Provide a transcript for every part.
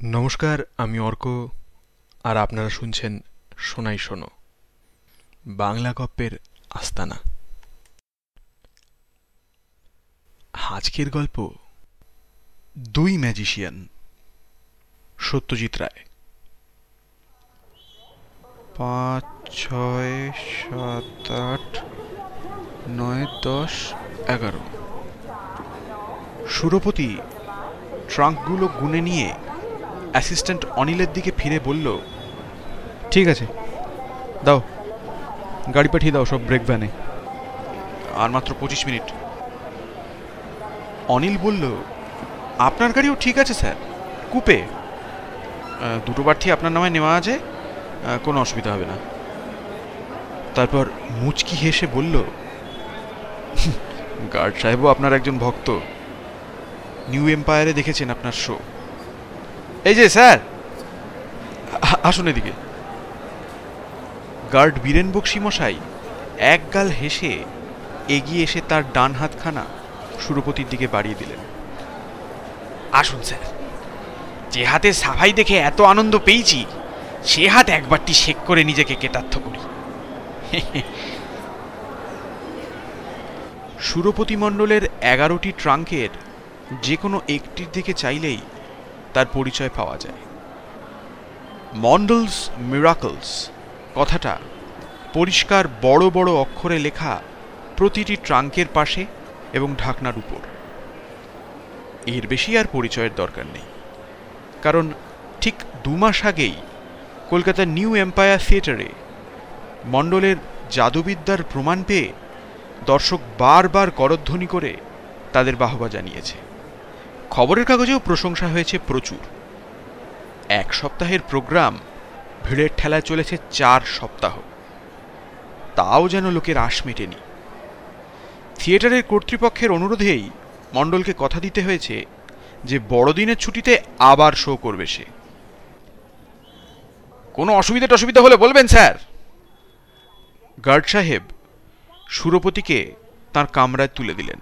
নমস্কার, আমি অর্ক। আর আপনারা শুনছেন শোনাই শোনো, বাংলা গল্পের আস্তানা। আজকের গল্প দুই ম্যাজিশিয়ান। সত্যজিৎ রায়। 5, 6, 7, 8, 9, 10, 11। সুরপতি ট্রাঙ্কগুলো গুনে নিয়ে অ্যাসিস্ট্যান্ট অনিলের দিকে ফিরে বলল, ঠিক আছে, দাও গাড়ি পাঠিয়ে দাও সব ব্রেক ভ্যানে। আর মাত্র 25 মিনিট। অনিল বলল, আপনার গাড়িও ঠিক আছে স্যার, কুপে। দুটো প্রার্থী আপনার নামে নেওয়া আছে, কোনো অসুবিধা হবে না। তারপর মুচকি হেসে বলল, গার্ড সাহেবও আপনার একজন ভক্ত, নিউ এম্পায়ারে দেখেছেন আপনার শো। এই যে স্যার, আসুন এদিকে। গার্ড বীরেন বক্সি মশাই একগাল হেসে এগিয়ে এসে তার ডান হাতখানা সুরপতির দিকে বাড়িয়ে দিলেন। আসুন স্যার, যে হাতে সাফাই দেখে এত আনন্দ পেয়েছি, সে হাত একবারটি শেক করে নিজেকে কৃতার্থ করি। সুরপতি মণ্ডলের 11টি ট্রাঙ্কের যে কোনো একটির দিকে চাইলেই তার পরিচয় পাওয়া যায়। মন্ডলস মিরাকলস কথাটা পরিষ্কার বড় বড় অক্ষরে লেখা প্রতিটি ট্রাঙ্কের পাশে এবং ঢাকনার উপর। এর বেশি আর পরিচয়ের দরকার নেই, কারণ ঠিক 2 মাস আগেই কলকাতার নিউ এম্পায়ার থিয়েটারে মণ্ডলের জাদুবিদ্যার প্রমাণ পেয়ে দর্শক বারবার করধ্বনি করে তাদের বাহবা জানিয়েছে। খবরের কাগজেও প্রশংসা হয়েছে প্রচুর। 1 সপ্তাহের প্রোগ্রাম ভিড়ের ঠেলায় চলেছে 4 সপ্তাহ, তাও যেন লোকের আশ মেটেনি। থিয়েটারের কর্তৃপক্ষের অনুরোধেই মণ্ডলকে কথা দিতে হয়েছে যে বড়দিনের ছুটিতে আবার শো করবে সে। কোনো অসুবিধা হলে বলবেন স্যার। গার্ড সাহেব সুরপতিকে তার কামরায় তুলে দিলেন।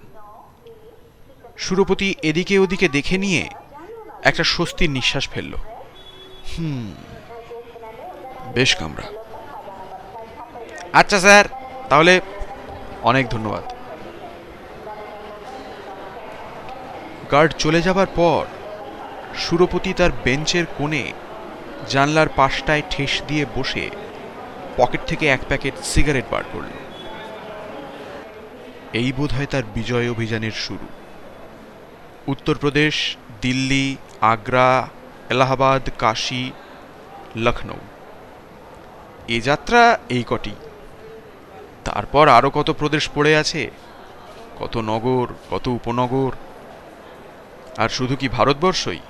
সুরপতি এদিকে ওদিকে দেখে নিয়ে একটা স্বস্তির নিঃশ্বাস ফেলল। বেশ কামরা। আচ্ছা স্যার, তাহলে অনেক ধন্যবাদ। গার্ড চলে যাবার পর সুরপতি তার বেঞ্চের কোণে জানলার পাশটায় ঠেস দিয়ে বসে পকেট থেকে 1 প্যাকেট সিগারেট বার করল। এই বোধহয় তার বিজয় অভিযানের শুরু। উত্তরপ্রদেশ, দিল্লি, আগ্রা, এলাহাবাদ, কাশী, লখনৌ, এ যাত্রা এই কটি। তারপর আরো কত প্রদেশ পড়ে আছে, কত নগর, কত উপনগর। আর শুধু কি ভারতবর্ষই,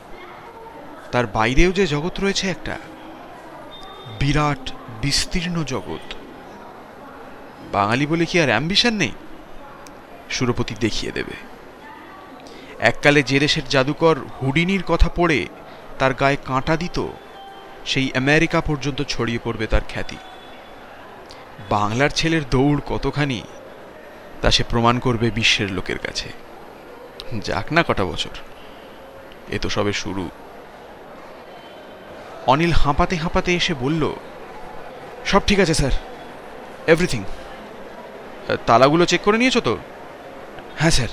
তার বাইরেও যে জগৎ রয়েছে, একটা বিরাট বিস্তীর্ণ জগৎ। বাঙালি বলে কি আর অ্যাম্বিশন নেই? সুরপতি দেখিয়ে দেবে। এককালে যে দেশের জাদুকর হুডিনির কথা পড়ে তার গায়ে কাঁটা দিত, সেই আমেরিকা পর্যন্ত ছড়িয়ে পড়বে তার খ্যাতি। বাংলার ছেলের দৌড় কতখানি, তা সে প্রমাণ করবে বিশ্বের লোকের কাছে। যাক না কটা বছর, এ তো সবে শুরু। অনিল হাঁপাতে হাঁপাতে এসে বলল, সব ঠিক আছে স্যার, এভরিথিং। তালাগুলো চেক করে নিয়েছো তো? হ্যাঁ স্যার।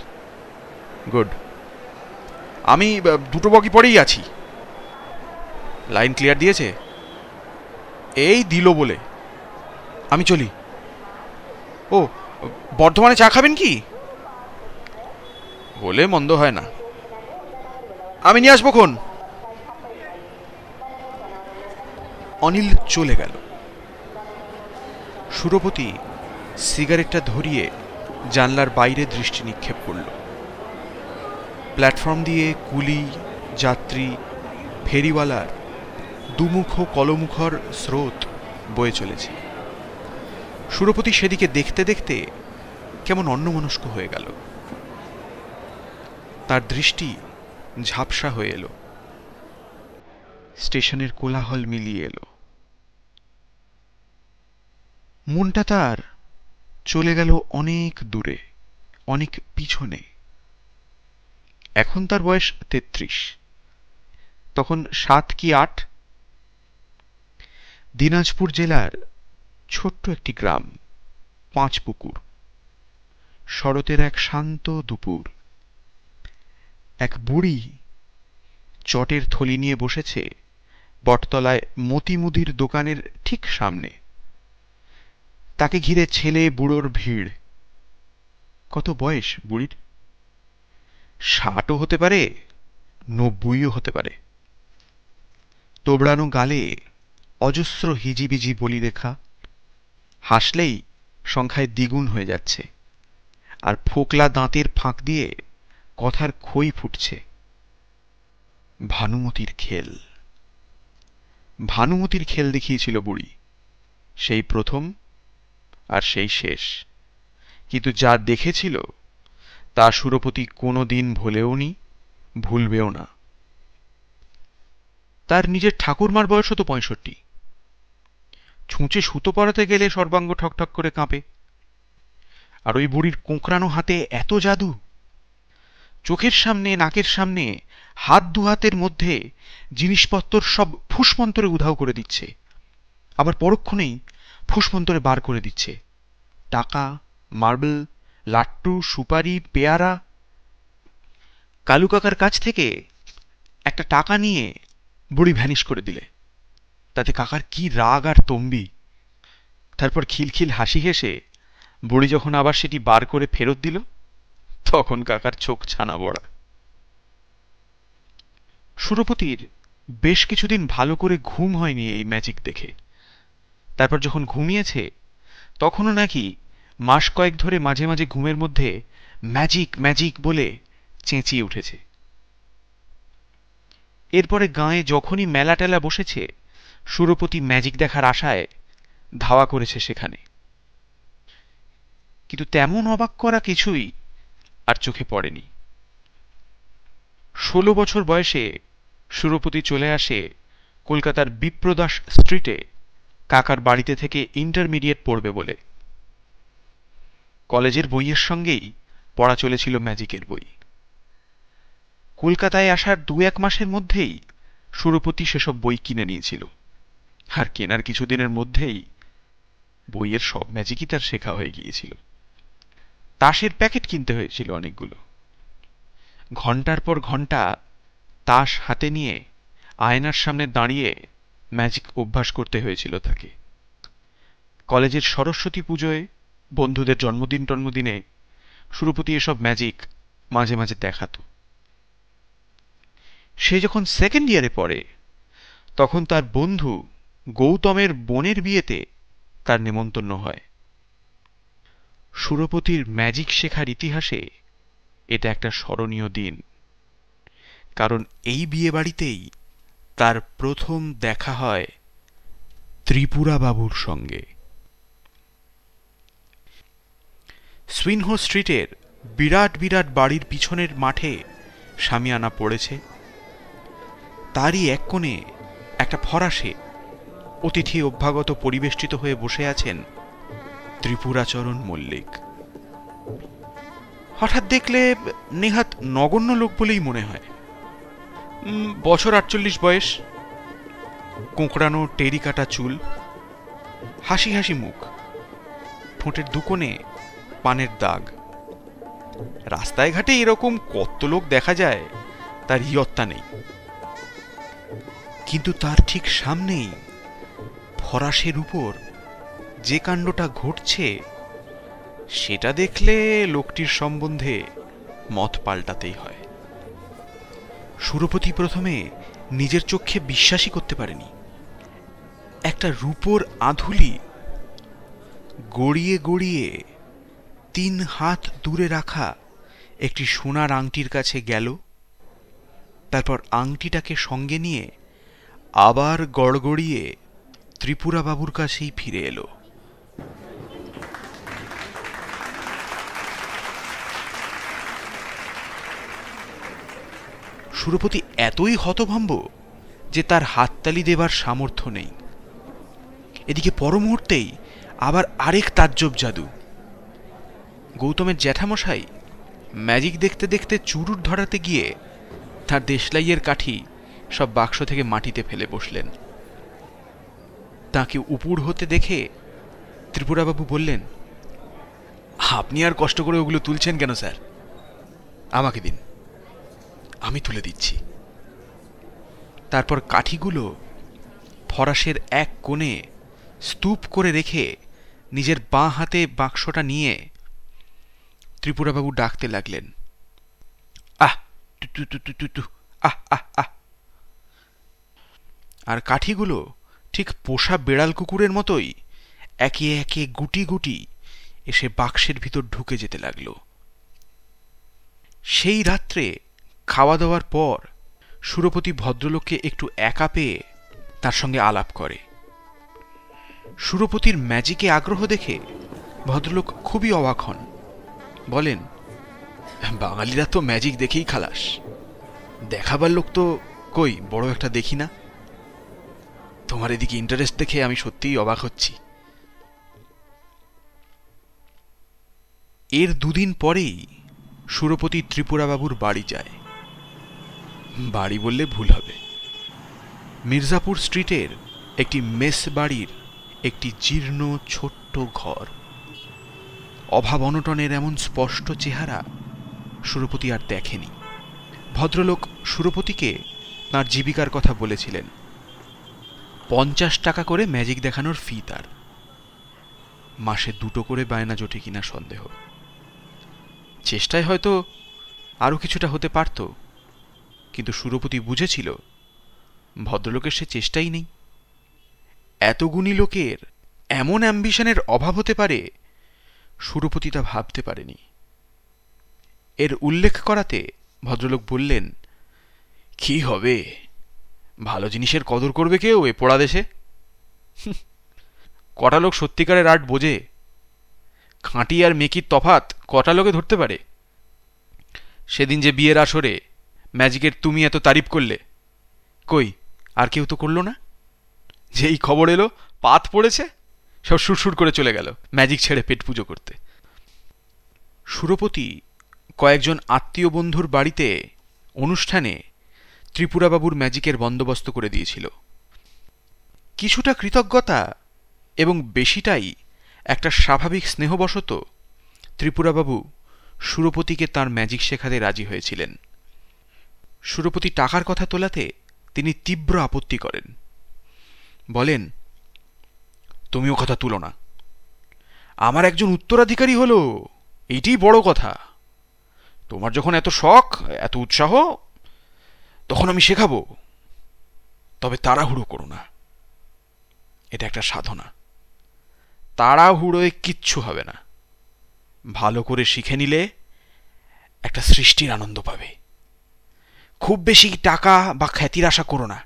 গুড। আমি 2 বগি পরেই আছি। লাইন ক্লিয়ার দিয়েছে? এই দিল বলে। আমি চলি। ও, বর্ধমানে চা খাবেন কি? বলে মন্দ হয় না। আমি নিয়ে আসবো খন। অনিল চলে গেল। সুরপতি সিগারেটটা ধরিয়ে জানলার বাইরে দৃষ্টি নিক্ষেপ করল। প্ল্যাটফর্ম দিয়ে কুলি, যাত্রী, ফেরিওয়ালার দুমুখ কলমুখর স্রোত বয়ে চলেছে। সুরপতি সেদিকে দেখতে দেখতে কেমন অন্যমনস্ক হয়ে গেল। তার দৃষ্টি ঝাপসা হয়ে এলো, স্টেশনের কোলাহল মিলিয়ে এলো। মনটা তার চলে গেল অনেক দূরে, অনেক পিছনে। এখন তার বয়স 33। তখন 7 কি 8। দিনাজপুর জেলার ছোট্ট একটি গ্রাম, 5 পুকুর। শরতের এক শান্ত দুপুর। এক বুড়ি চটের থলি নিয়ে বসেছে বটতলায় মতি মুদির দোকানের ঠিক সামনে। তাকে ঘিরে ছেলে বুড়োর ভিড়। কত বয়স বুড়ির? 60ও হতে পারে, 90ও হতে পারে। তোবড়ানো গালে অজস্র হিজিবিজি বলি রেখা। হাসলেই সংখ্যায় দ্বিগুণ হয়ে যাচ্ছে, আর ফোকলা দাঁতের ফাঁক দিয়ে কথার খই ফুটছে। ভানুমতির খেল। ভানুমতির খেল দেখিয়েছিল বুড়ি, সেই প্রথম আর সেই শেষ। কিন্তু যা দেখেছিল তা সুরপতি কোনো দিন ভোলেও নি, ভুলবেও না। তার নিজের ঠাকুরমার বয়সও তো 65। ছুঁচে সুতো পরাতে গেলে সর্বাঙ্গ ঠকঠক করে কাঁপে। আর ওই বুড়ির কোঁকড়ানো হাতে এত জাদু। চোখের সামনে, নাকের সামনে, হাত দু হাতের মধ্যে জিনিসপত্র সব ফুসমন্তরে উধাও করে দিচ্ছে, আবার পরক্ষণেই ফুসমন্তরে বার করে দিচ্ছে। টাকা, মার্বেল, লাট্টু, সুপারি, পেয়ারা। কালু কাকার কাছ থেকে একটা টাকা নিয়ে বুড়ি ভ্যানিশ করে দিলে। তাতে কাকার কি রাগ আর তম্বি। তারপর খিলখিল হাসি হেসে বুড়ি যখন আবার সেটি বার করে ফেরত দিল, তখন কাকার চোখ ছানা বড়া। সুরপতির বেশ কিছুদিন ভালো করে ঘুম হয়নি এই ম্যাজিক দেখে। তারপর যখন ঘুমিয়েছে, তখনও নাকি মাস কয়েক ধরে মাঝে মাঝে ঘুমের মধ্যে ম্যাজিক ম্যাজিক বলে চেঁচিয়ে উঠেছে। এরপরে গাঁয়ে যখনই মেলা টেলা বসেছে, সুরপতি ম্যাজিক দেখার আশায় ধাওয়া করেছে সেখানে। কিন্তু তেমন অবাক করা কিছুই আর চোখে পড়েনি। 16 বছর বয়সে সুরপতি চলে আসে কলকাতার বিপ্রদাস স্ট্রিটে কাকার বাড়িতে থেকে ইন্টারমিডিয়েট পড়বে বলে। কলেজের বইয়ের সঙ্গেই পড়া চলেছিল ম্যাজিকের বই। কলকাতায় আসার 2-1 মাসের মধ্যেই সুরপতি সেসব বই কিনে নিয়েছিল, আর কেনার কিছুদিনের মধ্যেই বইয়ের সব ম্যাজিকই তার শেখা হয়ে গিয়েছিল। তাসের প্যাকেট কিনতে হয়েছিল অনেকগুলো। ঘন্টার পর ঘন্টা তাস হাতে নিয়ে আয়নার সামনে দাঁড়িয়ে ম্যাজিক অভ্যাস করতে হয়েছিল তাকে। কলেজের সরস্বতী পুজোয়, বন্ধুদের জন্মদিনে সুরপতি এসব ম্যাজিক মাঝে মাঝে দেখাতো। সে যখন সেকেন্ড ইয়ারে পড়ে, তখন তার বন্ধু গৌতমের বোনের বিয়েতে তার নেমন্তন্ন হয়। সুরপতির ম্যাজিক শেখার ইতিহাসে এটা একটা স্মরণীয় দিন, কারণ এই বিয়ে বাড়িতেই তার প্রথম দেখা হয় ত্রিপুরা বাবুর সঙ্গে। সুইনহো স্ট্রিটের বিরাট বিরাট বাড়ির পিছনের মাঠে শামিয়ানা পড়েছে। তারই এক কোণে একটা ফরাসে অতিথি অভ্যাগত পরিবেষ্টিত হয়ে বসে আছেন ত্রিপুরাচরণ মল্লিক। হঠাৎ দেখলে নেহাত নগণ্য লোক বলেই মনে হয়। বছর 48 বয়স, কোঁকড়ানো টেরি কাটা চুল, হাসি হাসি মুখ, ঠোঁটের দুকোণে পানের দাগ। রাস্তায় ঘাটে এরকম কত লোক দেখা যায় তার ইয়ত্তা নেই। কিন্তু তার ঠিক সামনেই ফরাসের উপর যে কাণ্ডটা ঘটছে, সেটা দেখলে লোকটির সম্বন্ধে মত পাল্টাতেই হয়। সুরপতি প্রথমে নিজের চোখে বিশ্বাসই করতে পারেনি। একটা রূপোর আঁধুলি গড়িয়ে গড়িয়ে 3 হাত দূরে রাখা একটি সোনার আংটির কাছে গেল, তারপর আংটিটাকে সঙ্গে নিয়ে আবার গড়গড়িয়ে ত্রিপুরা বাবুর কাছেই ফিরে এলো। সুরপতি এতই হতভম্ব যে তার হাততালি দেবার সামর্থ্য নেই। এদিকে পরমুহূর্তেই আবার আরেক তাজ্জব জাদু। গৌতমের জ্যাঠামশাই ম্যাজিক দেখতে দেখতে চুরুট ধরাতে গিয়ে তার দেশলাইয়ের কাঠি সব বাক্স থেকে মাটিতে ফেলে বসলেন। তাকে উপুর হতে দেখে ত্রিপুরাবাবু বললেন, আপনি আর কষ্ট করে ওগুলো তুলছেন কেন স্যার? আমাকে দিন, আমি তুলে দিচ্ছি। তারপর কাঠিগুলো ফরাসের এক কোণে স্তূপ করে রেখে নিজের বাঁ হাতে বাক্সটা নিয়ে ত্রিপুরাবাবু ডাকতে লাগলেন, আহ টু টু টু টু টু টু, আহ আহ আহ। আর কাঠিগুলো ঠিক পোষা বেড়াল কুকুরের মতোই একে একে গুটি গুটি এসে বাক্সের ভিতর ঢুকে যেতে লাগল। সেই রাত্রে খাওয়া দাওয়ার পর সুরপতি ভদ্রলোককে একটু একা পেয়ে তার সঙ্গে আলাপ করে। সুরপতির ম্যাজিকে আগ্রহ দেখে ভদ্রলোক খুবই অবাক হন। বলেন, বাঙালিরা তো ম্যাজিক দেখেই খালাস, দেখাবার লোক তো কই বড় একটা দেখি না। তোমার এদিকে ইন্টারেস্ট দেখে আমি সত্যিই অবাক হচ্ছি। এর দুদিন পরেই সুরপতি ত্রিপুরাবাবুর বাড়ি যায়। বাড়ি বললে ভুল হবে, মির্জাপুর স্ট্রিটের একটি মেস বাড়ির একটি জীর্ণ ছোট্ট ঘর। অভাব অনটনের এমন স্পষ্ট চেহারা সুরপতি আর দেখেনি। ভদ্রলোক সুরপতিকে তাঁর জীবিকার কথা বলেছিলেন। 50 টাকা করে ম্যাজিক দেখানোর ফি তার। মাসে 2টো করে বায়না জোটে কিনা সন্দেহ। চেষ্টায় হয়তো আরো কিছুটা হতে পারত, কিন্তু সুরপতি বুঝেছিল ভদ্রলোকের সে চেষ্টাই নেই। এত গুণী লোকের এমন অ্যাম্বিশনের অভাব হতে পারে সুরপতি তা ভাবতে পারেনি। এর উল্লেখ করাতে ভদ্রলোক বললেন, কি হবে, ভালো জিনিসের কদর করবে কেউ এ পোড়া দেশে? কটা লোক সত্যিকারের আর্ট বোঝে? খাঁটি আর মেকির তফাৎ কটা লোকে ধরতে পারে? সেদিন যে বিয়ের আসরে ম্যাজিকের তুমি এত তারিফ করলে, কই আর কেউ তো করল না। যেই খবর এলো পাত পড়েছে, সব সুরসুর করে চলে গেল ম্যাজিক ছেড়ে পেট পুজো করতে। সুরপতি কয়েকজন আত্মীয় বন্ধুর বাড়িতে অনুষ্ঠানে ত্রিপুরাবাবুর ম্যাজিকের বন্দোবস্ত করে দিয়েছিল। কিছুটা কৃতজ্ঞতা এবং বেশিটাই একটা স্বাভাবিক স্নেহবশত ত্রিপুরাবাবু সুরপতিকে তার ম্যাজিক শেখাতে রাজি হয়েছিলেন। সুরপতি টাকার কথা তোলাতে তিনি তীব্র আপত্তি করেন। বলেন, তুমিও কথা তুলো না, আমার একজন উত্তরাধিকারী হলো, এইটাই বড় কথা। তোমার যখন এত শখ, এত উৎসাহ, তখন আমি শেখাবো, তবে তাড়াহুড়ো করো না। এটা একটা সাধনা, তাড়াহুড়োয় কিচ্ছু হবে না। ভালো করে শিখে নিলে একটা সৃষ্টির আনন্দ পাবে। খুব বেশি টাকা বা খ্যাতির আশা করো না।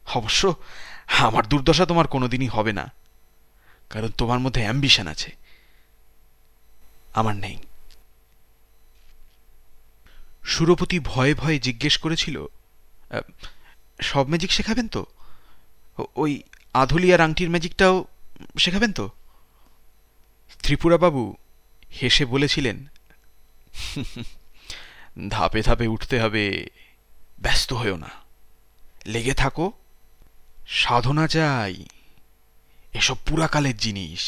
অবশ্য আমার দুর্দশা তোমার কোনোদিনই হবে না, কারণ তোমার মধ্যে অ্যাম্বিশন আছে, আমার নেই। সুরপতি ভয়ে ভয়ে জিজ্ঞেস করেছিল, সব ম্যাজিক শেখাবেন তো? ওই আধুলিয়ার আংটির ম্যাজিকটাও শেখাবেন তো? ত্রিপুরাবাবু হেসে বলেছিলেন, ধাপে ধাপে উঠতে হবে, ব্যস্ত হয়েও না, লেগে থাকো, সাধনা চাই। এসব পুরাকালের জিনিস।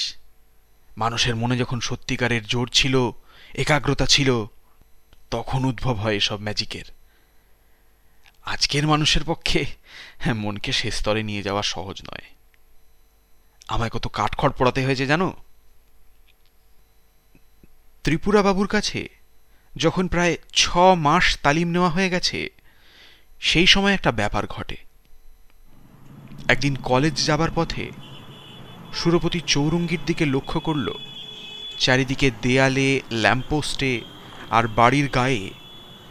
মানুষের মনে যখন সত্যিকারের জোর ছিল, একাগ্রতা ছিল, তখন উদ্ভব হয় এসব ম্যাজিকের। আজকের মানুষের পক্ষে মনকে সে স্তরে নিয়ে যাওয়া সহজ নয়। আমায় কত কাঠখড় পোড়াতে হয়েছে জানো? ত্রিপুরাবাবুর কাছে যখন প্রায় 6 মাস তালিম নেওয়া হয়ে গেছে, সেই সময় একটা ব্যাপার ঘটে। একদিন কলেজ যাবার পথে সুরপতি চৌরঙ্গির দিকে লক্ষ্য করল, চারিদিকে দেয়ালে, ল্যাম্পপোস্টে আর বাড়ির গায়ে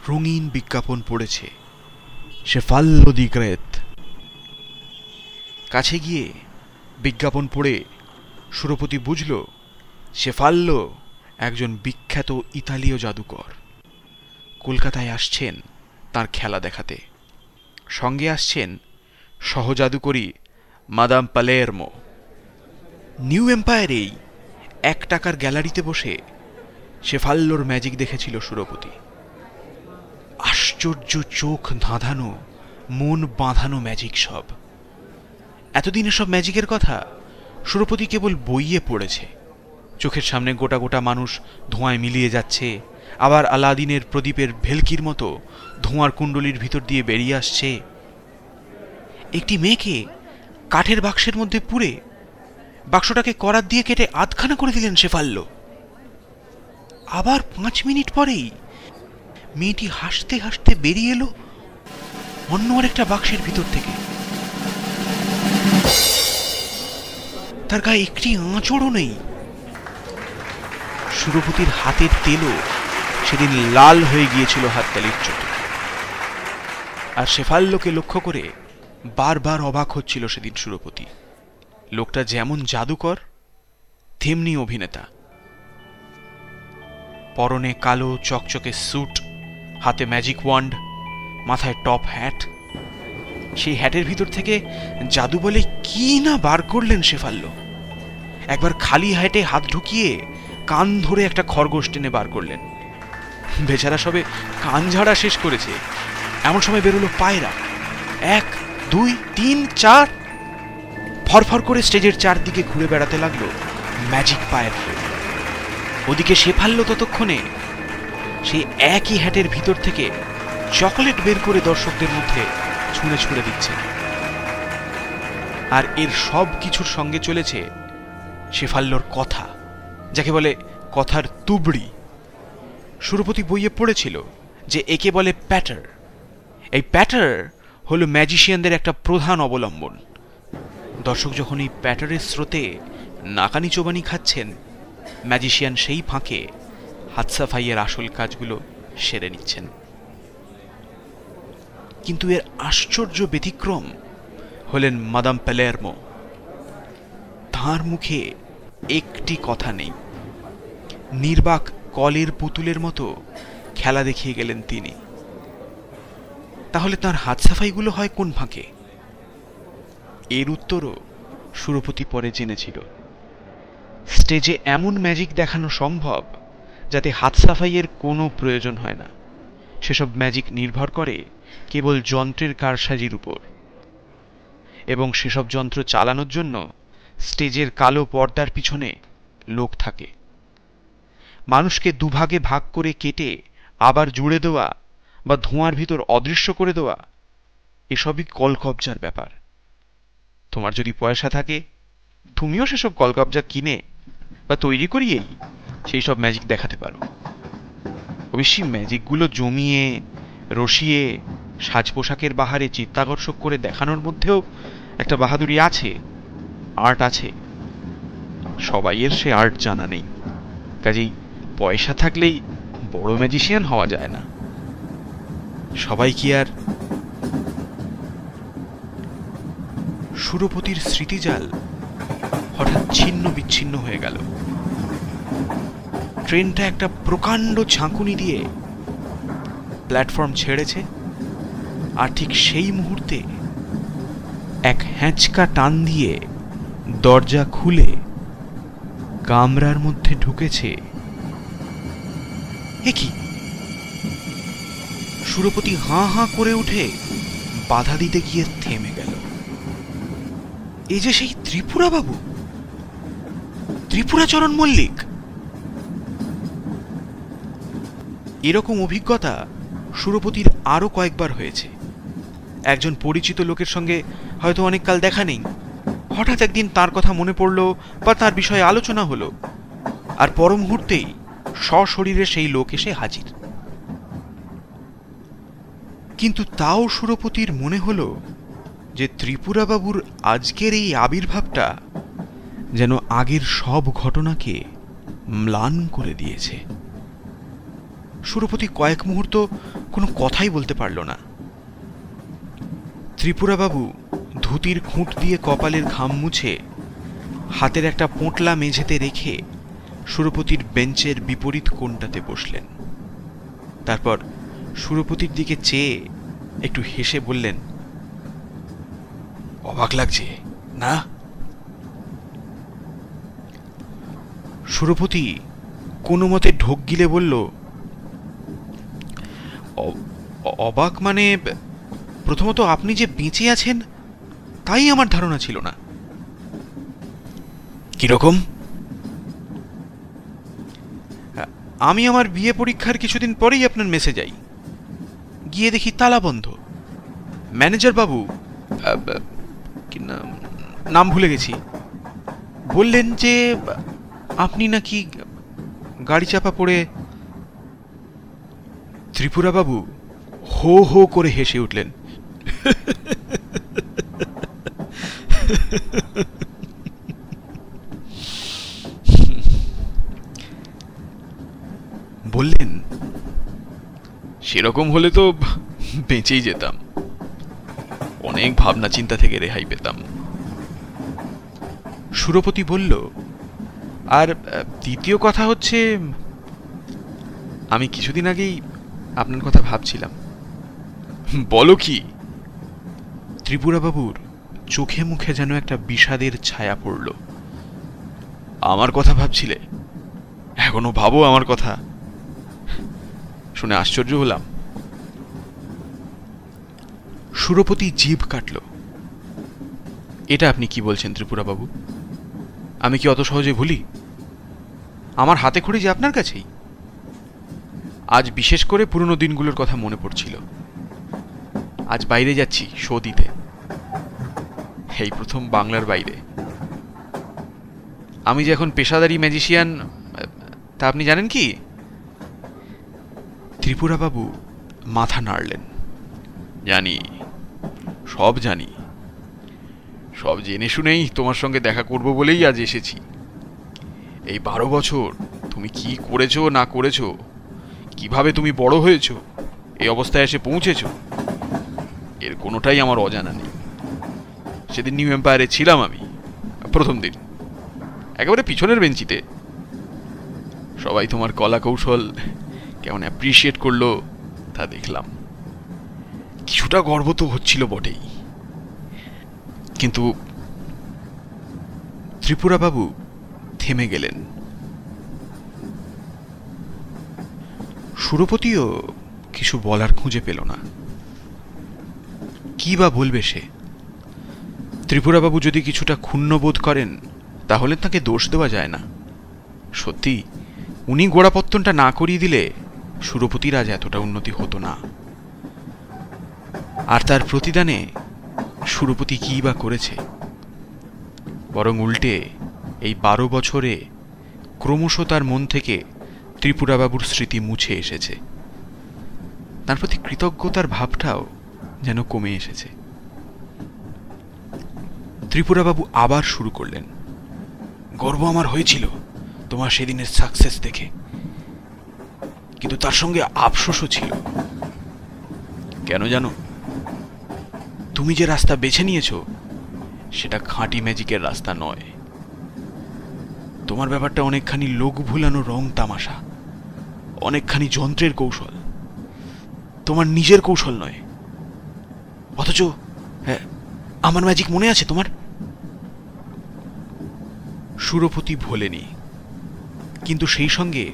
রঙিন বিজ্ঞাপন পড়েছে, সে ফাল্লো দি ক্রেত। কাছে গিয়ে বিজ্ঞাপন পড়ে সুরপতি বুঝল সে ফাল্লো একজন বিখ্যাত ইতালীয় জাদুকর। কলকাতায় আসছেন তার খেলা দেখাতে। সঙ্গে আসছেন সহজাদুকরী মাদাম পালেরমো। নিউ এম্পায়ারেই 1 টাকার গ্যালারিতে বসে সে ফাল্লোর ম্যাজিক দেখেছিল সুরপতি। আশ্চর্য আশ্চর্য চোখ ধাঁধানো, মন বাঁধানো ম্যাজিক সব। এতদিন এসব ম্যাজিকের কথা সুরপতি কেবল বইয়ে পড়েছে। চোখের সামনে গোটা গোটা মানুষ ধোঁয়ায় মিলিয়ে যাচ্ছে, আবার আলাদিনের প্রদীপের ভেলকির মতো ধোঁয়ার কুণ্ডলির ভিতর দিয়ে বেরিয়ে আসছে। একটি মেয়েকে কাঠের বাক্সের মধ্যে পুরে বাক্সটাকে করাত দিয়ে কেটে আধখানা করে দিলেন শেফাল্য। আবার 5 মিনিট পরেই মেয়েটি হাসতে হাসতে বেরিয়ে এলো অন্য আরেকটা বাক্সের ভিতর থেকে। তার গায়ে একটি আঁচড়ও নেই। সুরপতির হাতের তেলও সেদিন লাল হয়ে গিয়েছিল হাততালির চোটে। আর শেফাল্যকে লক্ষ্য করে বারবার অবাক হচ্ছিল সেদিন সুরপতি। লোকটা যেমন জাদুকর তেমনি অভিনেতা। পরনে কালো চকচকে স্যুট, হাতে ম্যাজিক ওয়ান্ড, মাথায় টপ হ্যাট। সেই হ্যাটের ভিতর থেকে জাদু বলে কি না বার করলেন শেফাল্য। একবার খালি হ্যাটে হাত ঢুকিয়ে কান ধরে একটা খরগোশ টেনে বার করলেন। বেচারা সবে কান ঝাড়া শেষ করেছে, এমন সময় বেরোলো পায়রা। 1, 2, 3, 4 ফরফর করে স্টেজের চারদিকে ঘুরে বেড়াতে লাগলো ম্যাজিক পায়ের। ওদিকে শেফাল্য ততক্ষণে সেই একই হ্যাটের ভিতর থেকে চকলেট বের করে দর্শকদের মধ্যে ছুঁড়ে ছুঁড়ে দিচ্ছে। আর এর সব কিছুর সঙ্গে চলেছে শেফাল্যর কথা, যাকে বলে কথার তুবড়ি। সুরপতি বইয়ে পড়েছিল যে একে বলে প্যাটার। এই প্যাটার হলো ম্যাজিশিয়ানদের একটা প্রধান অবলম্বন। দর্শক যখন এই প্যাটারের স্রোতে নাকানি চোবানি খাচ্ছেন, ম্যাজিশিয়ান সেই ফাঁকে হাত সাফাইয়ের আসল কাজগুলো সেরে নিচ্ছেন। কিন্তু এর আশ্চর্য ব্যতিক্রম হলেন মাদাম প্যালেরমো। তাঁর মুখে একটি কথা নেই। নির্বাক কলের পুতুলের মতো খেলা দেখিয়ে গেলেন তিনি। তাহলে তাঁর হাত সাফাইগুলো হয় কোন ফাঁকে? এর উত্তরও সুরপতি পরে জেনেছিল। স্টেজে এমন ম্যাজিক দেখানো সম্ভব যাতে হাত সাফাইয়ের কোনো প্রয়োজন হয় না। সেসব ম্যাজিক নির্ভর করে কেবল যন্ত্রের কারসাজির উপর, এবং সেসব যন্ত্র চালানোর জন্য স্টেজের কালো পর্দার পিছনে লোক থাকে। মানুষকে দুভাগে ভাগ করে কেটে আবার জুড়ে দেওয়া বা ধোঁয়ার ভিতর অদৃশ্য করে দেওয়া, এসবই কলকবজার ব্যাপার। তোমার যদি পয়সা থাকে, তুমিও সেসব কলকবজা কিনে বা তৈরি করিয়েই সেই সব ম্যাজিক দেখাতে পারো। অবশ্যই ম্যাজিকগুলো জমিয়ে রসিয়ে সাজ পোশাকের বাহারে চিত্তাকর্ষক করে দেখানোর মধ্যেও একটা বাহাদুরি আছে, আর্ট আছে। সবাইয়ের সে আর্ট জানা নেই, কাজেই পয়সা থাকলেই বড় ম্যাজিশিয়ান হওয়া যায় না। সবাই কি আর সুরপতির স্মৃতিজাল হঠাৎ ছিন্ন বিচ্ছিন্ন হয়ে গেল। ট্রেনটা একটা প্রকাণ্ড ঝাঁকুনি দিয়ে প্ল্যাটফর্ম ছেড়েছে, আর ঠিক সেই মুহূর্তে এক হ্যাঁচকা টান দিয়ে দরজা খুলে কামরার মধ্যে ঢুকেছে। এ কি? সুরপতি হাঁ হাঁ করে উঠে বাধা দিতে গিয়ে থেমে গেল। এই যে সেই ত্রিপুরা বাবু, ত্রিপুরাচরণ মল্লিক। এরকম অভিজ্ঞতা সুরপতির আরো কয়েকবার হয়েছে। একজন পরিচিত লোকের সঙ্গে হয়তো অনেক কাল দেখা নেই, হঠাৎ একদিন তার কথা মনে পড়ল বা তার বিষয়ে আলোচনা হলো, আর পর মুহূর্তেই সশরীরে সেই লোক এসে হাজির। কিন্তু তাও সুরপতির মনে হলো যে ত্রিপুরাবাবুর আজকের এই আবির্ভাবটা যেন আগের সব ঘটনাকে ম্লান করে দিয়েছে। সুরপতি কয়েক মুহূর্ত কোনো কথাই বলতে পারল না। ত্রিপুরাবাবু ধুতির খুঁট দিয়ে কপালের ঘাম মুছে হাতের একটা পোঁটলা মেঝেতে রেখে সুরপতির বেঞ্চের বিপরীত কোণটাতে বসলেন। তারপর সুরপতির দিকে চেয়ে একটু হেসে বললেন, অবাক লাগছে না? সুরপতি কোনো মতে ঢোক গিলে বলল, অবাক মানে, প্রথমত আপনি যে বেঁচে আছেন তাই আমার ধারণা ছিল না। কিরকম? আমি আমার বিয়ে পরীক্ষার কিছুদিন পরেই আপনার মেসে যাই, গিয়ে দেখি তালা বন্ধ। ম্যানেজার বাবু, কি নাম ভুলে গেছি, বললেন যে আপনি নাকি গাড়ি চাপা পড়ে। ত্রিপুরা বাবু হো হো করে হেসে উঠলেন। বললেন, সেরকম হলে তো বেঁচেই যেতাম, অনেক ভাবনা চিন্তা থেকে রেহাই পেতাম। সুরপতি বলল, আর দ্বিতীয় কথা হচ্ছে, আমি কিছুদিন আগেই আপনার কথা ভাবছিলাম। বলো কি? ত্রিপুরা বাবুর চোখে মুখে যেন একটা বিষাদের ছায়া পড়ল। আমার কথা ভাবছিলে? এখনো ভাবো আমার কথা? শুনে আশ্চর্য হলাম। সুরপতি জিভ কাটল। এটা আপনি কি বলছেন ত্রিপুরা বাবু? আমি কি অত সহজে ভুলি? আমার হাতে খড়ি যে আপনার কাছেই। আজ বিশেষ করে পুরনো দিনগুলোর কথা মনে পড়ছিল। আজ বাইরে যাচ্ছি শো দিতে, এই প্রথম বাংলার বাইরে। আমি যে এখন পেশাদারি ম্যাজিশিয়ান তা আপনি জানেন কি? ত্রিপুরা বাবু মাথা নাড়লেন। জানি, সব জানি, সব জেনে শুনেই তোমার সঙ্গে দেখা করব বলেই আজ এসেছি। এই 12 বছর তুমি কি করেছো না করেছো, কিভাবে তুমি বড় হয়েছো, এই অবস্থায় এসে পৌঁছেছো, এর কোনোটাই আমার অজানা নেই। সেদিন নিউ এম্পায়ারে ছিলাম আমি, প্রথম দিন, একেবারে পিছনের বেঞ্চিতে। সবাই তোমার কলা কৌশল কেমন অ্যাপ্রিসিয়েট করলো তা দেখলাম। কিছুটা গর্ব তো হচ্ছিল বটেই, কিন্তু ত্রিপুরা বাবু থেমে গেলেন। সুরপতিও কিছু বলার খুঁজে পেল না। কি বা বলবে সে? ত্রিপুরা বাবু যদি কিছুটা ক্ষুণ্ণ বোধ করেন তাহলে তাকে দোষ দেওয়া যায় না। সত্যি উনি গোড়াপত্তনটা না করিয়ে দিলে সুরপতির আজ এতটা উন্নতি হতো না। আর তার প্রতিদানে সুরপতি কি বা করেছে? বরং উল্টে এই 12 বছরে ক্রমশ তার মন থেকে ত্রিপুরা বাবুর স্মৃতি মুছে এসেছে। তার প্রতি কৃতজ্ঞতার ভাবটাও যেন কমে এসেছে। ত্রিপুরা বাবু আবার শুরু করলেন। গর্ব আমার হয়েছিল তোমার সেদিনের সাকসেস দেখে, কিন্তু তার সঙ্গে আফসোসও ছিল। কেন জানো? তুমি যে রাস্তা বেছে নিয়েছো সেটা খাঁটি ম্যাজিকের রাস্তা নয়। তোমার ব্যাপারটা অনেকখানি লোক ভুলানো রং তামাশা, অনেকখানি যন্ত্রের কৌশল, তোমার নিজের কৌশল নয়। অথচ হ্যাঁ, আমার ম্যাজিক মনে আছে তোমার? সুরপতি ভোলেনি, কিন্তু সেই সঙ্গে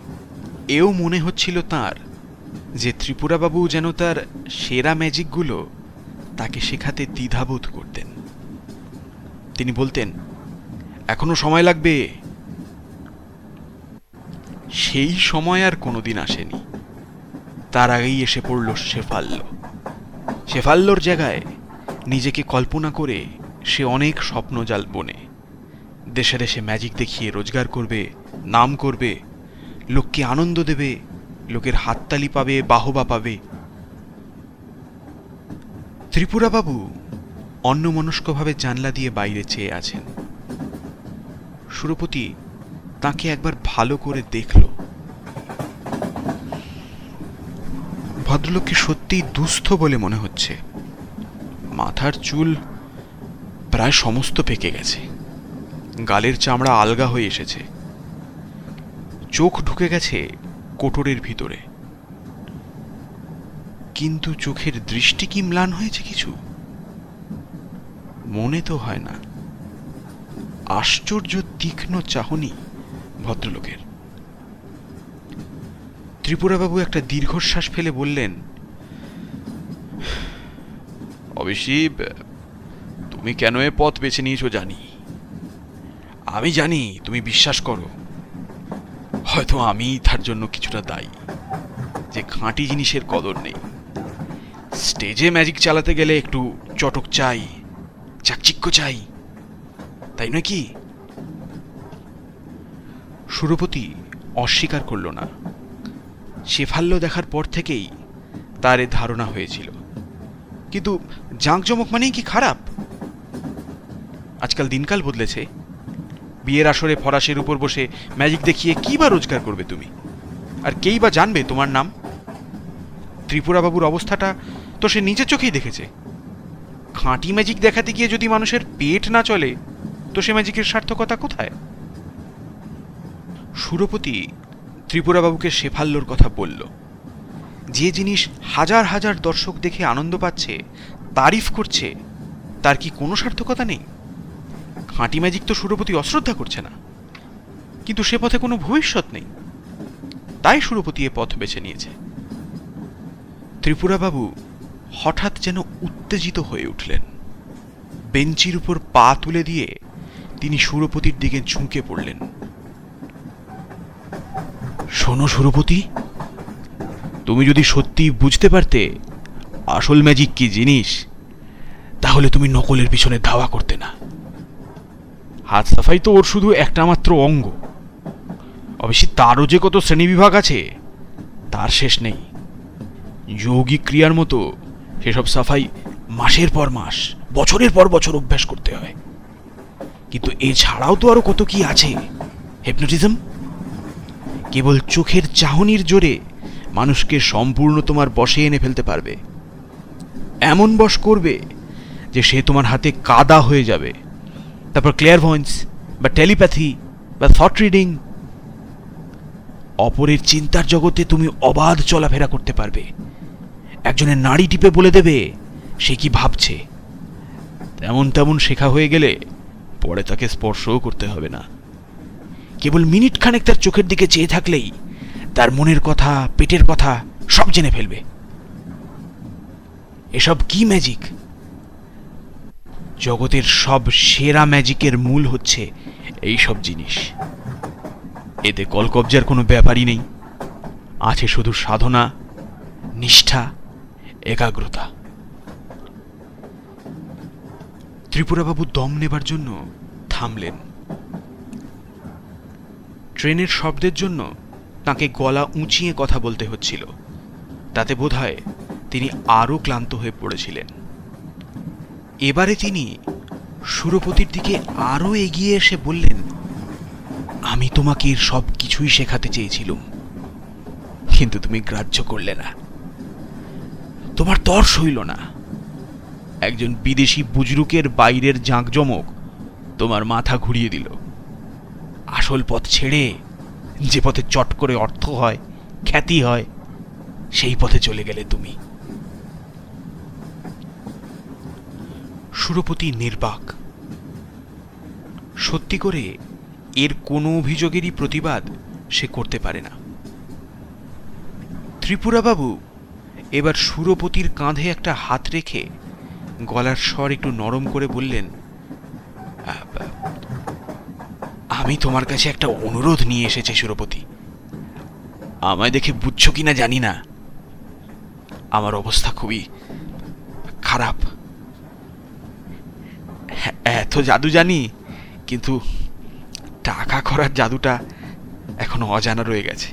এও মনে হচ্ছিল তার যে ত্রিপুরা বাবু যেন তার সেরা ম্যাজিকগুলো তাকে শেখাতে দ্বিধাবোধ করতেন। তিনি বলতেন, এখনো সময় লাগবে। সেই সময় আর কোনোদিন আসেনি। তার আগেই এসে পড়ল শেফাল্য। শেফাল্যর জায়গায় নিজেকে কল্পনা করে সে অনেক স্বপ্নজাল বনে দেশে দেশে ম্যাজিক দেখিয়ে রোজগার করবে, নাম করবে, লোককে আনন্দ দেবে, লোকের হাততালি পাবে, বাহবা পাবে। ত্রিপুরা বাবু অন্যমনস্কভাবে জানলা দিয়ে বাইরে চেয়ে আছেন। সুরপতি তাকে একবার ভালো করে দেখল। ভদ্রলোককে সত্যিই দুস্থ বলে মনে হচ্ছে। মাথার চুল প্রায় সমস্ত পেকে গেছে, গালের চামড়া আলগা হয়ে এসেছে, চোখ ঢুকে গেছে কোটরের ভিতরে। কিন্তু চোখের দৃষ্টি কি ম্লান হয়েছে কিছু? মনে তো হয় না। আশ্চর্য তীক্ষ্ণ চাহনি ভদ্রলোকের। ত্রিপুরা বাবু একটা দীর্ঘশ্বাস ফেলে বললেন, অবশ্যই তুমি কেন এ পথ বেছে নিয়েছো জানি। আমি জানি তুমি বিশ্বাস করো, হয়তো আমি তার জন্য কিছুটা দায়ী, যে খাঁটি জিনিসের কদর নেই। স্টেজে ম্যাজিক চালাতে গেলে একটু চটক চাই, চাকচিক্য চাই, তাই নয় কি? সুরপতি অস্বীকার করল না। শেফাল্য দেখার পর থেকেই তার এ ধারণা হয়েছিল। কিন্তু জাঁকজমক মানেই কি খারাপ? আজকাল দিনকাল বদলেছে। বিয়ের আসরে ফরাসের উপর বসে ম্যাজিক দেখিয়ে কি বা রোজগার করবে তুমি? আর কেই বা জানবে তোমার নাম? ত্রিপুরাবাবুর অবস্থাটা তো সে নিজের চোখেই দেখেছে। খাঁটি ম্যাজিক দেখাতে গিয়ে যদি মানুষের পেট না চলে, তো সে ম্যাজিকের সার্থকতা কোথায়? সুরপতি ত্রিপুরাবাবুকে শেফাল্যর কথা বলল। যে জিনিস হাজার হাজার দর্শক দেখে আনন্দ পাচ্ছে, তারিফ করছে, তার কি কোনো সার্থকতা নেই? খাঁটি ম্যাজিক তো সুরপতি অশ্রদ্ধা করছে না, কিন্তু সে পথে কোনো ভবিষ্যৎ নেই। তাই সুরপতি এ পথ বেছে নিয়েছে। ত্রিপুরাবাবু হঠাৎ যেন উত্তেজিত হয়ে উঠলেন। বেঞ্চির উপর পা তুলে দিয়ে তিনি সুরপতির দিকে ঝুঁকে পড়লেন। শোনো সুরপতি, তুমি যদি সত্যি বুঝতে পারতে আসল ম্যাজিক কি জিনিস, তাহলে তুমি নকলের পিছনে ধাওয়া করতে না। হাত সাফাই তো ওর শুধু একটা মাত্র অঙ্গ। অবশ্যই তারও যে কত শ্রেণীবিভাগ আছে তার শেষ নেই। যৌগিক ক্রিয়ার মতো সেসব সাফাই মাসের পর মাস, বছরের পর বছর অভ্যাস করতে হয়। কিন্তু এছাড়াও তো আরো কত কি আছে। হিপনোটিজম, কেবল চোখের চাহনির জোরে মানুষকে সম্পূর্ণ তোমার বশে এনে ফেলতে পারবে। এমন বশ করবে যে সে তোমার হাতে কাদা হয়ে যাবে। তারপর ক্লিয়ারভয়েন্স বা টেলিপ্যাথি বা থট রিডিং, অপরের চিন্তার জগতে তুমি অবাধ চলাফেরা করতে পারবে। একজনের নাড়ি টিপে বলে দেবে সে কি ভাবছে। তেমন তেমন শেখা হয়ে গেলে পরে তাকে স্পর্শও করতে হবে না। কেবল মিনিট খানেক তার চোখের দিকে চেয়ে থাকলেই তার মনের কথা, পেটের কথা সব জেনে ফেলবে। এসব কি ম্যাজিক? জগতের সব সেরা ম্যাজিকের মূল হচ্ছে এই সব জিনিস। এতে কলকবজার কোনো ব্যাপারই নেই, আছে শুধু সাধনা, নিষ্ঠা, একাগ্রতা। ত্রিপুরাবাবু দম নেবার জন্য থামলেন। ট্রেনের শব্দের জন্য তাকে গলা উঁচিয়ে কথা বলতে হচ্ছিল। তাতে বোধহয় তিনি আরও ক্লান্ত হয়ে পড়েছিলেন। এবারে তিনি সুরপতির দিকে আরও এগিয়ে এসে বললেন, আমি তোমাকে এর সব কিছুই শেখাতে চেয়েছিলুম, কিন্তু তুমি গ্রাহ্য করলে না। তোমার তর সইল না। একজন বিদেশি বুজরুকের বাইরের জাঁকজমক তোমার মাথা ঘুরিয়ে দিল। আসল পথ ছেড়ে যে পথে চট করে অর্থ হয়, খ্যাতি হয়, সেই পথে চলে গেলে তুমি। সুরপতি নির্বাক। সত্যি করে এর কোনো অভিযোগেরই প্রতিবাদ সে করতে পারে না। ত্রিপুরাবাবু এবার সুরপতির কাঁধে একটা হাত রেখে গলার স্বর একটু নরম করে বললেন, আমি তোমার কাছে একটা অনুরোধ নিয়ে এসেছি সুরপতি। আমায় দেখে বুঝছো কিনা জানি না, আমার অবস্থা খুবই খারাপ। এত জাদু জানি, কিন্তু টাকা করার জাদুটা এখনো অজানা রয়ে গেছে।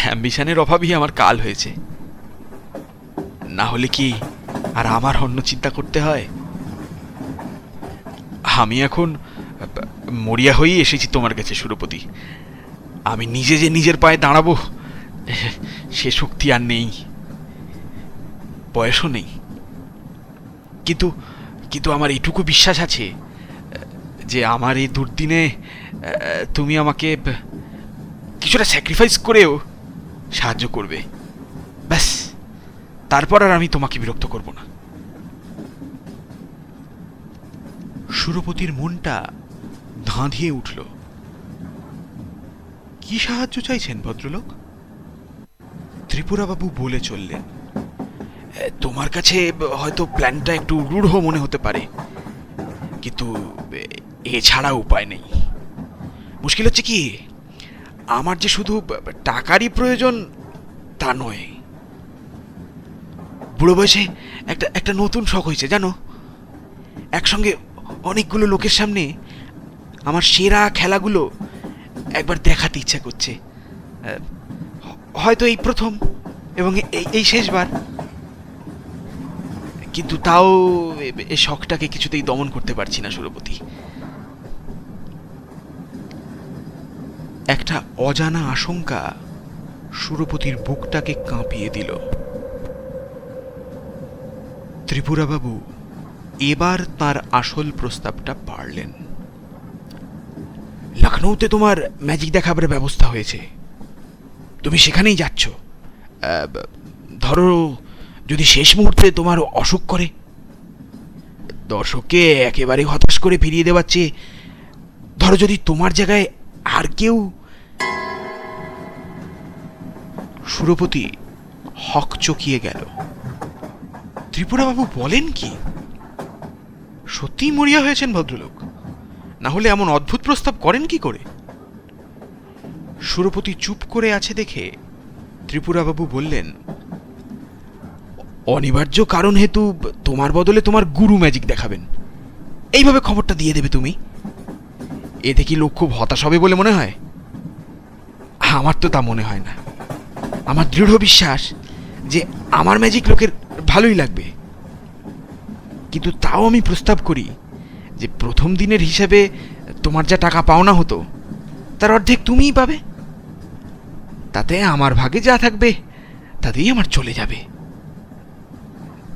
অ্যাম্বিশনের অভাবই আমার কাল হয়েছে। না হলে কি আর আমার অন্য চিন্তা করতে হয়? আমি এখন মরিয়া হয়েই এসেছি তোমার কাছে সুরপতি। আমি নিজে যে নিজের পায়ে দাঁড়াবো সে শক্তি আর নেই, বয়সও নেই। কিন্তু কিন্তু আমার এইটুকু বিশ্বাস আছে যে আমার এই দুর্দিনে তুমি আমাকে কিছুটা স্যাক্রিফাইস করেও সাহায্য করবে। ব্যাস, তারপর আর আমি তোমাকে বিরক্ত করব না। সুরপতির মনটা ধাঁধিয়ে উঠল। কি সাহায্য চাইছেন ভদ্রলোক? ত্রিপুরাবাবু বলে চললেন, তোমার কাছে হয়তো প্ল্যানটা একটু রূঢ় মনে হতে পারে, কিন্তু এছাড়া উপায় নেই। মুশকিল হচ্ছে কি, আমার যে শুধু টাকারই প্রয়োজন তা নয়, বুড়ো বয়সে একটা নতুন শখ হয়েছে জানো। একসঙ্গে অনেকগুলো লোকের সামনে আমার সেরা খেলাগুলো একবার দেখাতে ইচ্ছা করছে। হয়তো এই প্রথম এবং এই শেষবার, কিন্তু তাও এই শখটাকে কিছুতেই দমন করতে পারছি না সুরপতি। একটা অজানা আশঙ্কা সুরপতির বুকটাকে কাঁপিয়ে দিল। ত্রিপুরাবাবু এবার তার আসল প্রস্তাবটা পারলেন। লখনৌতে তোমার ম্যাজিক দেখাবার ব্যবস্থা হয়েছে, তুমি সেখানেই যাচ্ছ। ধরো যদি শেষ মুহূর্তে তোমার অসুখ করে, দর্শককে একেবারে হতাশ করে ফিরিয়ে দেওয়ার চেয়ে ধরো যদি তোমার জায়গায় আর কেউ। সুরপতি হক চকিয়ে গেল। ত্রিপুরাবাবু বলেন কি? সত্যিই মরিয়া হয়েছেন ভদ্রলোক, না হলে এমন অদ্ভুত প্রস্তাব করেন কি করে? সুরপতি চুপ করে আছে দেখে ত্রিপুরাবাবু বললেন, অনিবার্য কারণ হেতু তোমার বদলে তোমার গুরু ম্যাজিক দেখাবেন, এইভাবে খবরটা দিয়ে দেবে তুমি। এতে কি লোক খুব হতাশ হবে বলে মনে হয়? আমার তো তা মনে হয় না। আমার দৃঢ় বিশ্বাস যে আমার ম্যাজিক লোকের ভালোই লাগবে। কিন্তু তাও আমি প্রস্তাব করি যে প্রথম দিনের হিসেবে তোমার যা টাকা পাওনা হতো তার অর্ধেক তুমিই পাবে। তাতে আমার ভাগে যা থাকবে তাতেই আমার চলে যাবে।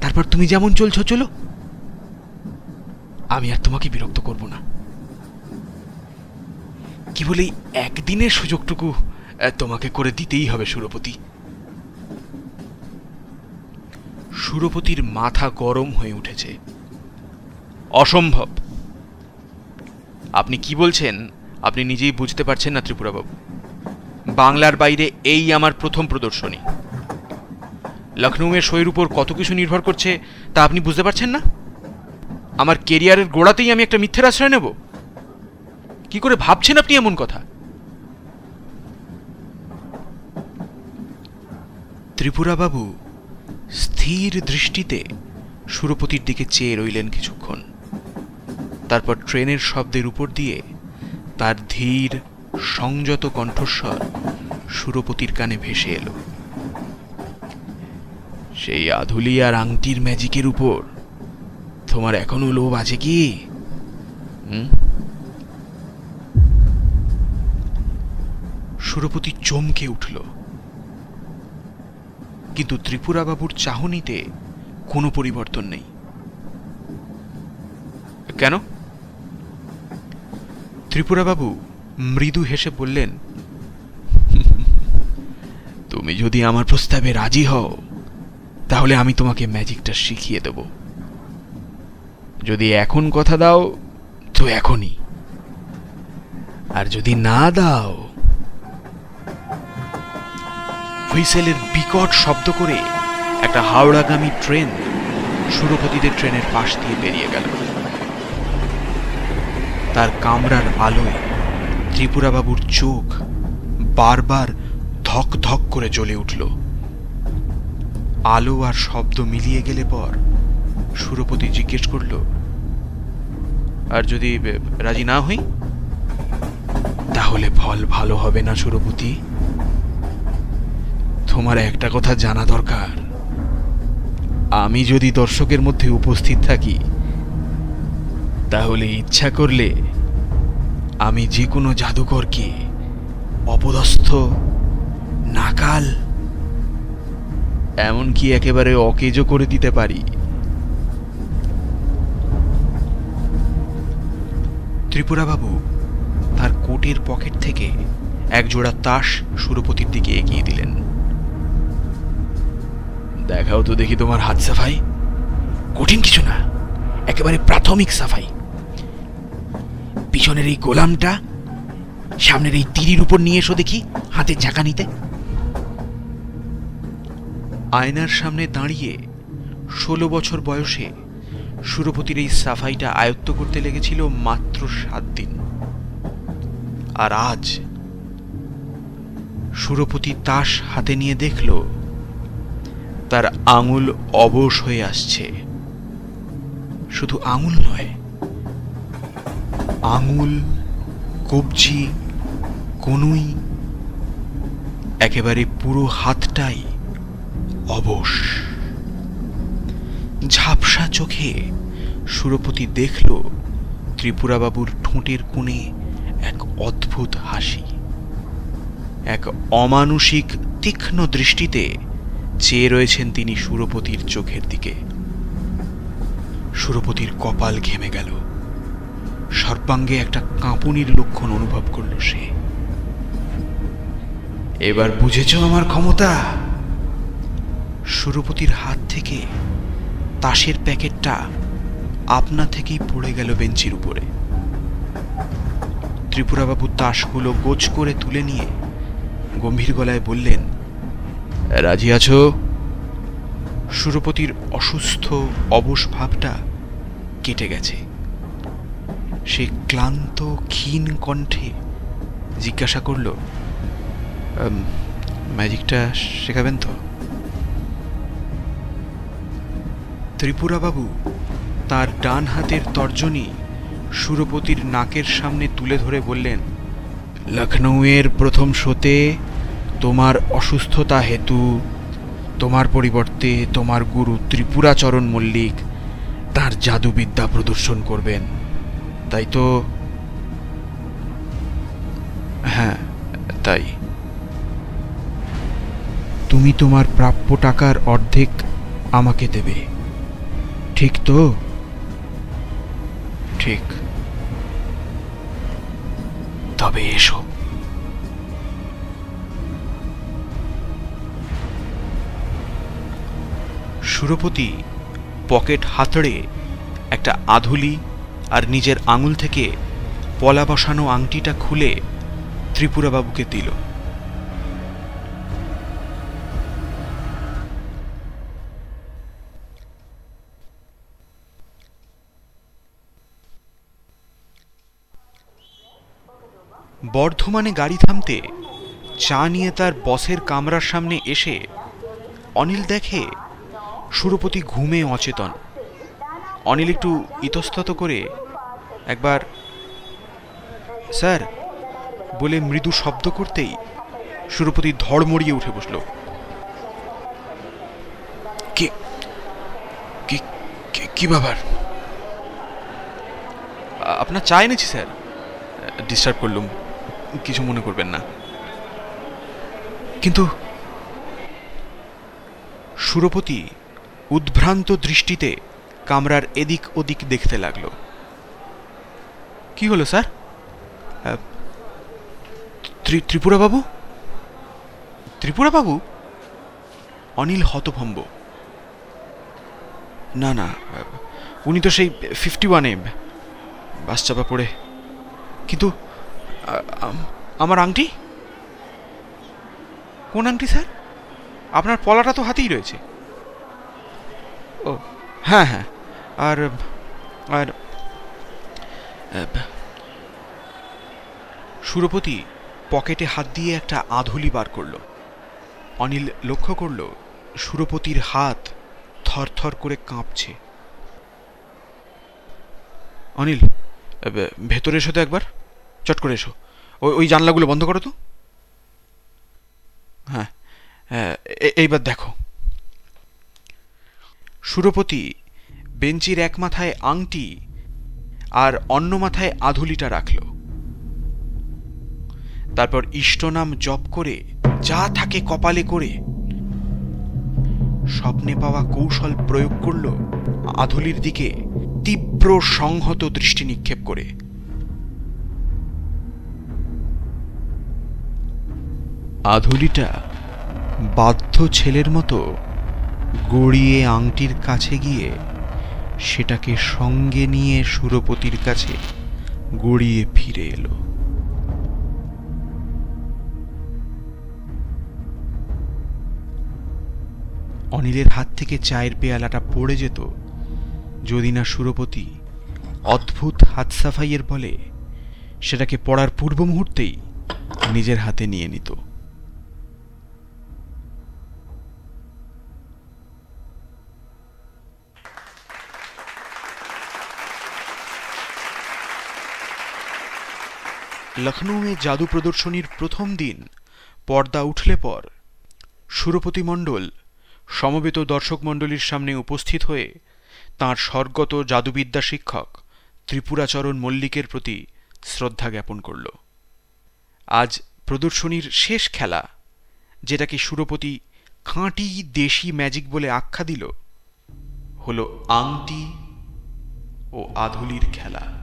তারপর তুমি যেমন চলছো চলো, আমি আর তোমাকে বিরক্ত করব না। কি বলি, একদিনের সুযোগটুকু তোমাকে করে দিতেই হবে সুরপতি। সুরপতির মাথা গরম হয়ে উঠেছে। অসম্ভব! আপনি কি বলছেন আপনি নিজেই বুঝতে পারছেন না ত্রিপুরাবাবু। বাংলার বাইরে এই আমার প্রথম প্রদর্শনী। লখনৌয়ের শোয়ের উপর কত কিছু নির্ভর করছে তা আপনি বুঝতে পারছেন না? আমার কেরিয়ারের গোড়াতেই আমি একটা মিথ্যের আশ্রয় নেব? কি করে ভাবছেন আপনি এমন কথা? ত্রিপুরাবাবু স্থির দৃষ্টিতে সুরপতির দিকে চেয়ে রইলেন কিছুক্ষণ। তারপর ট্রেনের শব্দের উপর দিয়ে তার ধীর সংযত কণ্ঠস্বর সুরপতির কানে ভেসে এলো, সেই আধুলি আর আংটির ম্যাজিকের উপর তোমার এখনো লোভ আছে কি? সুরপতি চমকে উঠল, কিন্তু ত্রিপুরাবাবুর চাহনিতে কোনো পরিবর্তন নেই। কেন? ত্রিপুরাবাবু মৃদু হেসে বললেন, তুমি যদি আমার প্রস্তাবে রাজি হও তাহলে আমি তোমাকে ম্যাজিকটা শিখিয়ে দেব। যদি এখন কথা দাও তো এখনই, আর যদি না দাও। হুইসেলের বিকট শব্দ করে একটা হাওড়াগামী ট্রেন সুরপতিদের ট্রেনের পাশ দিয়ে বেরিয়ে গেল। তার কামরার আলোয় ত্রিপুরাবাবুর চোখ বারবার ধক ধক করে জ্বলে উঠল। আলো আর শব্দ মিলিয়ে গেলে পর সুরপতি জিজ্ঞেস করল, আর যদি রাজি না হই? তাহলে ফল ভালো হবে না সুরপতি। তোমার একটা কথা জানা দরকার, আমি যদি দর্শকের মধ্যে উপস্থিত থাকি তাহলে ইচ্ছা করলে আমি যে কোনো জাদুকরকে অপদস্থ, নাকাল, এমনকি একেবারে অকেজো করে দিতে পারি। ত্রিপুরাবাবু তার কোটের পকেট থেকে এক জোড়া তাস সুরপতির দিকে এগিয়ে দিলেন। দেখাও তো দেখি তোমার হাত সাফাই। কঠিন কিছু না, একেবারে প্রাথমিক সাফাই। পিছনের এই গোলামটা সামনের এই তীরের উপর নিয়ে এসো দেখি, হাতে ঝাঁকা নিতে। আয়নার সামনে দাঁড়িয়ে 16 বছর বয়সে সুরপতির এই সাফাইটা আয়ত্ত করতে লেগেছিল মাত্র 7 দিন। আর আজ সুরপতি তাস হাতে নিয়ে দেখল তার আঙুল অবশ হয়ে আসছে। শুধু আঙুল নয়, আঙুল, কবজি, কনুই, একেবারে পুরো হাতটাই অবশ। ঝাপসা চোখে সুরপতি দেখল ত্রিপুরাবাবুর ঠোঁটের কোণে এক অদ্ভুত হাসি। এক অমানুষিক তীক্ষ্ণ দৃষ্টিতে চেয়ে রয়েছেন তিনি সুরপতির চোখের দিকে। সুরপতির কপাল ঘেমে গেল। সর্বাঙ্গে একটা কাঁপুনির লক্ষণ অনুভব করল সে। এবার বুঝেছ আমার ক্ষমতা? সুরপতির হাত থেকে তাসের প্যাকেটটা আপনা থেকেই পড়ে গেল বেঞ্চির উপরে। ত্রিপুরাবাবু তাসগুলো গোছ করে তুলে নিয়ে গম্ভীর গলায় বললেন, রাজি আছো? সুরপতির অসুস্থ অবশ ভাবটা কেটে গেছে। সে ক্লান্ত ক্ষীণ কণ্ঠে জিজ্ঞাসা করল, ম্যাজিকটা শেখাবেন তো? ত্রিপুরাবাবু তার ডান হাতের তর্জনী সুরপতির নাকের সামনে তুলে ধরে বললেন, লখনৌয়ের প্রথম শোতে তোমার অসুস্থতা হেতু তোমার পরিবর্তে তোমার গুরু ত্রিপুরাচরণ মল্লিক তার জাদুবিদ্যা প্রদর্শন করবেন, তাই তো? হ্যাঁ, তাই। তুমি তোমার প্রাপ্য টাকার অর্ধেক আমাকে দেবে, ঠিক তো? ঠিক। তবে এসো। সুরপতি পকেট হাতড়ে একটা আধুলি আর নিজের আঙুল থেকে পলা বসানো আংটিটা খুলে ত্রিপুরাবাবুকে দিল। বর্ধমানে গাড়ি থামতে চা নিয়ে তার বসের কামরার সামনে এসে অনিল দেখে সুরপতি ঘুমে অচেতন। অনিল একটু ইতস্তত করে একবার স্যার বলে মৃদু শব্দ করতেই সুরপতি ধড়মড়িয়ে উঠে বসল। কি ব্যাপার? আপনার চা এনেছি স্যার, ডিস্টার্ব করলুম, কিছু মনে করবেন না। কিন্তু সুরপতি উদ্ভ্রান্ত দৃষ্টিতে কামরার এদিক ওদিক দেখতে লাগল। কি হলো স্যার? ত্রিপুরাবাবু? ত্রিপুরাবাবু? অনিল হতভম্ব। না না, উনি তো সেই 51-এ বাস চাপা পড়ে। কিন্তু আমার আংটি? কোন আংটি স্যার? আপনার পলাটা তো হাতেই রয়েছে। ও হ্যাঁ হ্যাঁ, আর আর সুরপতি পকেটে হাত দিয়ে একটা আধুলি বার করল। অনিল লক্ষ্য করল সুরপতির হাত থরথর করে কাঁপছে। অনিল, ভেতরে এসো তো একবার, চট করে এসো। ওই জানলাগুলো বন্ধ করো তো। হ্যাঁ, এইবার দেখো। সুরপতি বেঞ্চির এক মাথায় আংটি আর অন্য মাথায় আধুলিটা রাখল। তারপর ইষ্টনাম জপ করে যা থাকে কপালে করে স্বপ্নে পাওয়া কৌশল প্রয়োগ করল আধুলির দিকে তীব্র সংহত দৃষ্টি নিক্ষেপ করে। আধুলিটা বাধ্য ছেলের মতো গড়িয়ে আংটির কাছে গিয়ে সেটাকে সঙ্গে নিয়ে সুরপতির কাছে গড়িয়ে ফিরে এলো। অনিলের হাত থেকে চায়ের পেয়ালাটা পড়ে যেত যদি না সুরপতি অদ্ভুত হাত সাফাইয়ের বলে সেটাকে পড়ার পূর্ব মুহূর্তেই নিজের হাতে নিয়ে নিত। লখনৌয়ে জাদু প্রদর্শনীর প্রথম দিন পর্দা উঠলে পর সুরপতি মণ্ডল সমবেত দর্শক মণ্ডলীর সামনে উপস্থিত হয়ে তাঁর স্বর্গত জাদুবিদ্যা শিক্ষক ত্রিপুরাচরণ মল্লিকের প্রতি শ্রদ্ধা জ্ঞাপন করল। আজ প্রদর্শনীর শেষ খেলা, যেটাকে সুরপতি খাঁটি দেশি ম্যাজিক বলে আখ্যা দিল, হল আংটি ও আধুলির খেলা।